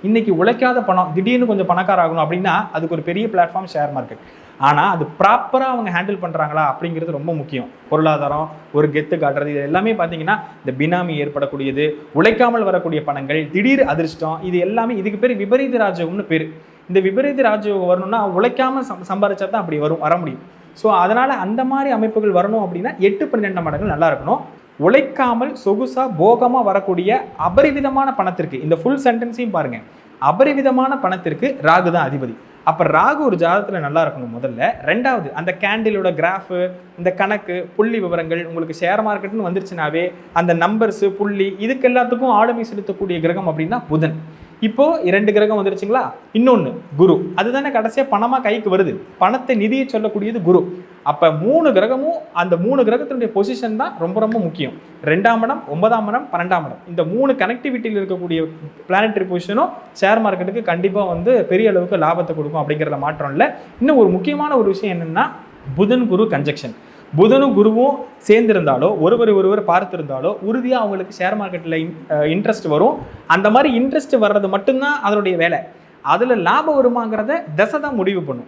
இன்னைக்கு உழைக்காத பணம் திடீர்னு கொஞ்சம் பணக்கார ஆகணும் அப்படின்னா அதுக்கு ஒரு பெரிய பிளாட்ஃபார்ம் ஷேர் மார்க்கெட். ஆனால் அது ப்ராப்பராக அவங்க ஹேண்டில் பண்ணுறாங்களா அப்படிங்கிறது ரொம்ப முக்கியம். பொருளாதாரம், ஒரு கெத்து காட்டுறது, இது எல்லாமே பார்த்தீங்கன்னா இந்த பினாமி ஏற்படக்கூடியது, உழைக்காமல் வரக்கூடிய பணங்கள், திடீர் அதிர்ஷ்டம், இது எல்லாமே இதுக்கு பேர் விபரீத ராஜயோகம்னு பேர். இந்த விபரீத ராஜயோகம் வரணும்னா உழைக்காமல் சம்பாதிச்சா தான் அப்படி வர முடியும். ஸோ அதனால் அந்த மாதிரி அமைப்புகள் வரணும் அப்படின்னா 8-12 மடங்கள் நல்லா இருக்கணும். உழைக்காமல் சொகுசா போகமாக வரக்கூடிய அபரிவிதமான பணத்திற்கு, இந்த ஃபுல் சென்டென்ஸையும் பாருங்கள், அபரிவிதமான பணத்திற்கு ராகு தான் அதிபதி. அப்போ ராகு ஒரு ஜாதகத்தில் நல்லா இருக்கணும் முதல்ல. ரெண்டாவது, அந்த கேண்டிலோட கிராஃபு, இந்த கணக்கு புள்ளி விவரங்கள், உங்களுக்கு ஷேர் மார்க்கெட்னு வந்துருச்சுனாவே அந்த நம்பர்ஸு புள்ளி இதுக்கு எல்லாத்துக்கும் ஆளுமை செலுத்தக்கூடிய கிரகம் அப்படின்னா புதன். இப்போ 2 கிரகம் வந்துருச்சுங்களா, இன்னொன்று குரு, அதுதானே கடைசியாக பணமாக கைக்கு வருது, பணத்தை நிதியை சொல்லக்கூடியது குரு. அப்போ 3 கிரகமும் அந்த 3 கிரகத்தினுடைய பொசிஷன் தான் ரொம்ப ரொம்ப முக்கியம். 2ஆம் இடம், 9ஆம் இடம், 12ஆம் இடம், இந்த 3 கனெக்டிவிட்டியில் இருக்கக்கூடிய பிளானட்டரி பொசிஷனும் ஷேர் மார்க்கெட்டுக்கு கண்டிப்பாக வந்து பெரிய அளவுக்கு லாபத்தை கொடுக்கும் அப்படிங்கிறத மாற்றம் இல்லை. இன்னும் ஒரு முக்கியமான ஒரு விஷயம் என்னென்னா புதன் குரு கன்ஜெக்ஷன். புதனும் குருவும் சேர்ந்திருந்தாலோ ஒருவர் பார்த்திருந்தாலோ உறுதியாக அவங்களுக்கு ஷேர் மார்க்கெட்டில் இன்ட்ரெஸ்ட் வரும். அந்த மாதிரி இன்ட்ரெஸ்ட் வர்றது மட்டும்தான் அதனுடைய வேலை. அதில் லாபம் வருமாங்கிறத தசை தான் முடிவு பண்ணும்.